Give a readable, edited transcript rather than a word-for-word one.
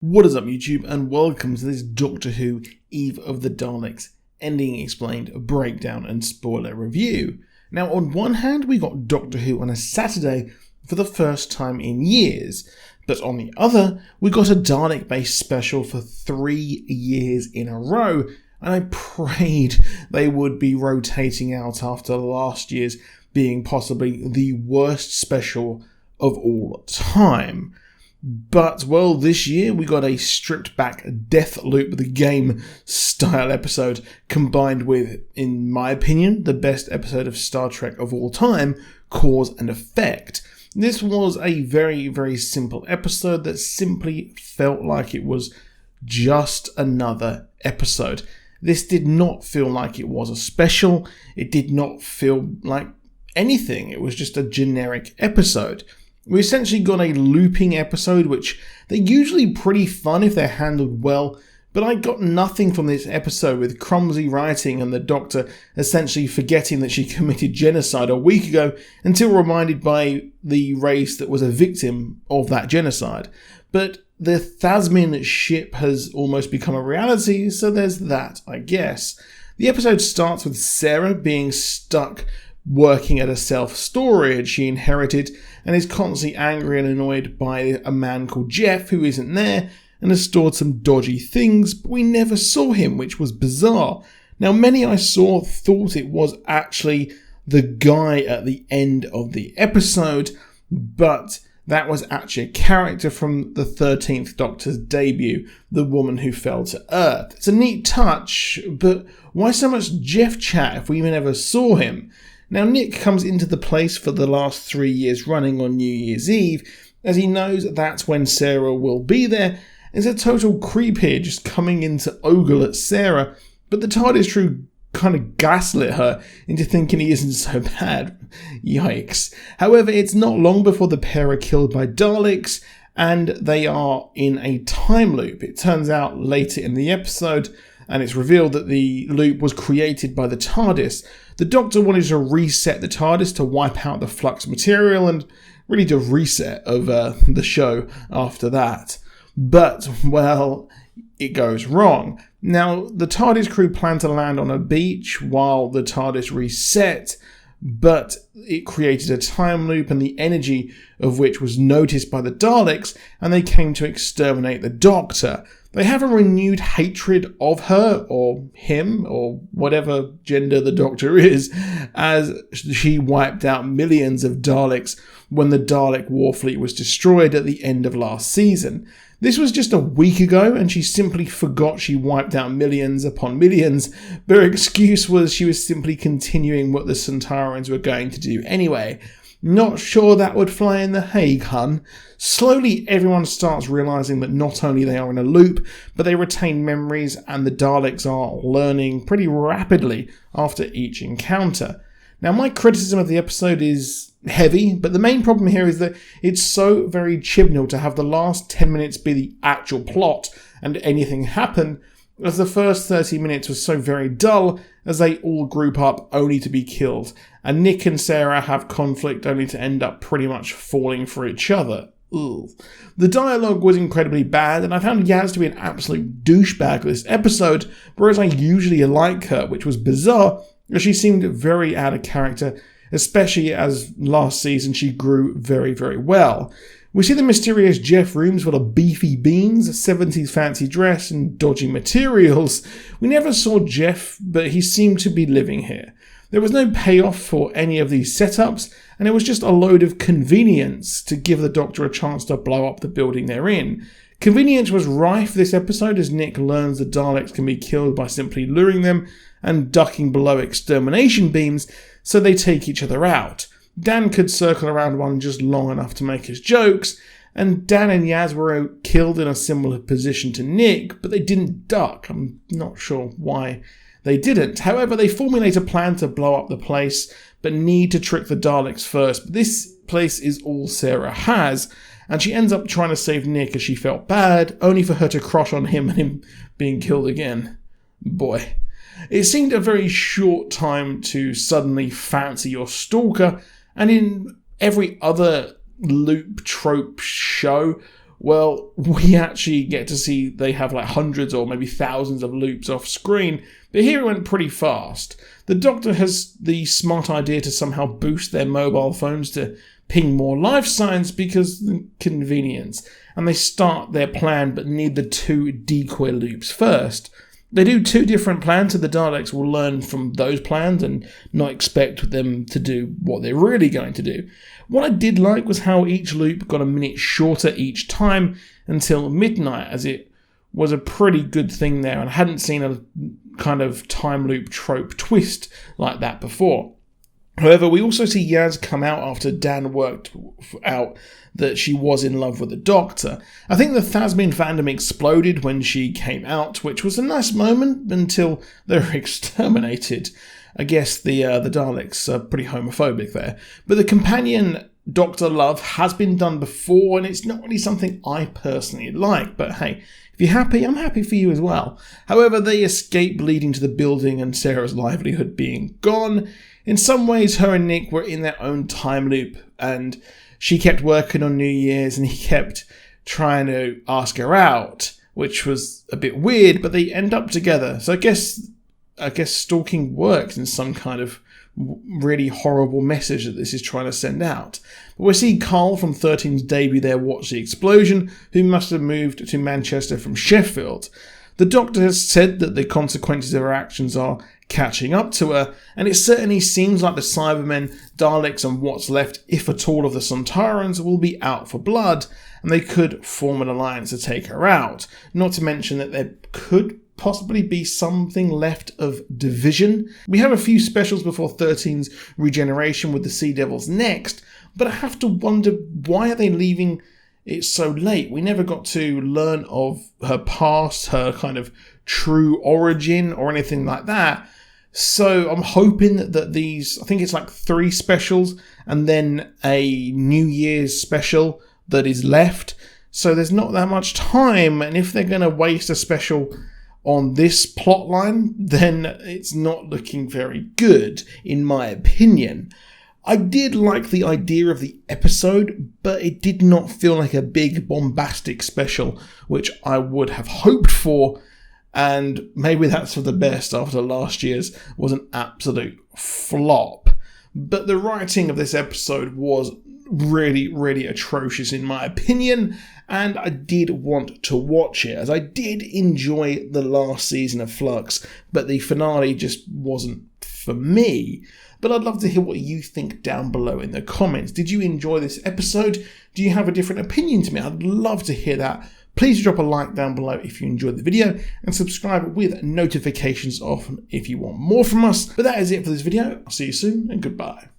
What is up, YouTube, and welcome to this Doctor Who Eve of the Daleks Ending Explained breakdown and spoiler review. Now, on one hand, we got Doctor Who on a Saturday for the first time in years, but on the other, we got a Dalek-based special for 3 years in a row, and I prayed they would be rotating out after last year's being possibly the worst special of all time. But, well, this year we got a stripped back Deathloop the Game style episode combined with, in my opinion, the best episode of Star Trek of all time, Cause and Effect. This was a very, very simple episode that simply felt like it was just another episode. This did not feel like it was a special. It did not feel like anything. It was just a generic episode. We essentially got a looping episode, which they're usually pretty fun if they're handled well, but I got nothing from this episode with clumsy writing and the Doctor essentially forgetting that she committed genocide a week ago until reminded by the race that was a victim of that genocide. But the Thasmin ship has almost become a reality, so there's that, I guess. The episode starts with Sarah being stuck working at a self-storage she inherited and is constantly angry and annoyed by a man called Jeff who isn't there and has stored some dodgy things, but we never saw him, which was bizarre. Now, many I saw thought it was actually the guy at the end of the episode, but that was actually a character from the 13th Doctor's debut, the woman who fell to Earth. It's a neat touch, but why so much Jeff chat if we even ever saw him? Now, Nick comes into the place for the last 3 years running on New Year's Eve, as he knows that's when Sarah will be there. It's a total creep here, just coming in to ogle at Sarah, but the TARDIS crew kind of gaslit her into thinking he isn't so bad. Yikes. However, it's not long before the pair are killed by Daleks, and they are in a time loop. It turns out later in the episode, and it's revealed that the loop was created by the TARDIS. The Doctor wanted to reset the TARDIS to wipe out the flux material and really do a reset of the show after that. But, well, it goes wrong. Now, the TARDIS crew planned to land on a beach while the TARDIS reset, but it created a time loop and the energy of which was noticed by the Daleks, and they came to exterminate the Doctor. They have a renewed hatred of her, or him, or whatever gender the Doctor is, as she wiped out millions of Daleks when the Dalek war fleet was destroyed at the end of last season. This was just a week ago, and she simply forgot she wiped out millions upon millions, but her excuse was she was simply continuing what the Centaurians were going to do anyway. Not sure that would fly in The Hague, hun. Slowly, everyone starts realising that not only they are in a loop, but they retain memories, and the Daleks are learning pretty rapidly after each encounter. Now, my criticism of the episode is heavy, but the main problem here is that it's so very Chibnall to have the last 10 minutes be the actual plot and anything happen, as the first 30 minutes was so very dull as they all group up only to be killed, and Nick and Sarah have conflict only to end up pretty much falling for each other. Ugh. The dialogue was incredibly bad, and I found Yaz to be an absolute douchebag this episode, whereas I usually like her, which was bizarre, as she seemed very out of character, especially as last season she grew very, very well. We see the mysterious Jeff rooms full of beefy beans, 70s fancy dress, and dodgy materials. We never saw Jeff, but he seemed to be living here. There was no payoff for any of these setups, and it was just a load of convenience to give the Doctor a chance to blow up the building they're in. Convenience was rife this episode as Nick learns the Daleks can be killed by simply luring them and ducking below extermination beams, so they take each other out. Dan could circle around one just long enough to make his jokes, and Dan and Yaz were killed in a similar position to Nick, but they didn't duck. I'm not sure why they didn't. However, they formulate a plan to blow up the place, but need to trick the Daleks first. But this place is all Sarah has, and she ends up trying to save Nick as she felt bad, only for her to crush on him and him being killed again. Boy. It seemed a very short time to suddenly fancy your stalker, and in every other loop trope show, Well, we actually get to see they have like hundreds or maybe thousands of loops off screen, but here it went pretty fast. The Doctor has the smart idea to somehow boost their mobile phones to ping more life signs because of convenience, and they start their plan but need the 2 decoy loops first. They do 2 different plans, so the Daleks will learn from those plans and not expect them to do what they're really going to do. What I did like was how each loop got a minute shorter each time until midnight, as it was a pretty good thing there, and I hadn't seen a kind of time loop trope twist like that before. However, we also see Yaz come out after Dan worked out that she was in love with the Doctor. I think the Thasmin fandom exploded when she came out, which was a nice moment until they were exterminated. I guess the Daleks are pretty homophobic there. But the companion Doctor love has been done before, and it's not really something I personally like. But hey, if you're happy, I'm happy for you as well. However, they escape leading to the building and Sarah's livelihood being gone. In some ways, her and Nick were in their own time loop, and she kept working on New Year's and he kept trying to ask her out, which was a bit weird, but they end up together. So I guess stalking works in some kind of really horrible message that this is trying to send out. But we see Carl from 13's debut there watch the explosion, who must have moved to Manchester from Sheffield. The Doctor has said that the consequences of her actions are catching up to her, and it certainly seems like the Cybermen, Daleks and what's left, if at all, of the Sontarans will be out for blood, and they could form an alliance to take her out. Not to mention that there could possibly be something left of division. We have a few specials before 13's regeneration with the Sea Devils next, but I have to wonder, why are they leaving it so late? We never got to learn of her past, her kind of true origin or anything like that. So I'm hoping that these, I think it's like 3 specials and then a New Year's special that is left. So there's not that much time, and if they're going to waste a special on this plot line, then it's not looking very good, in my opinion. I did like the idea of the episode, but it did not feel like a big bombastic special, which I would have hoped for, and maybe that's for the best after last year's was an absolute flop. But the writing of this episode was really, really atrocious in my opinion, and I did want to watch it, as I did enjoy the last season of Flux, but the finale just wasn't for me. But I'd love to hear what you think down below in the comments. Did you enjoy this episode? Do you have a different opinion to me? I'd love to hear that. Please drop a like down below if you enjoyed the video, and subscribe with notifications off if you want more from us. But that is it for this video. I'll see you soon, and goodbye.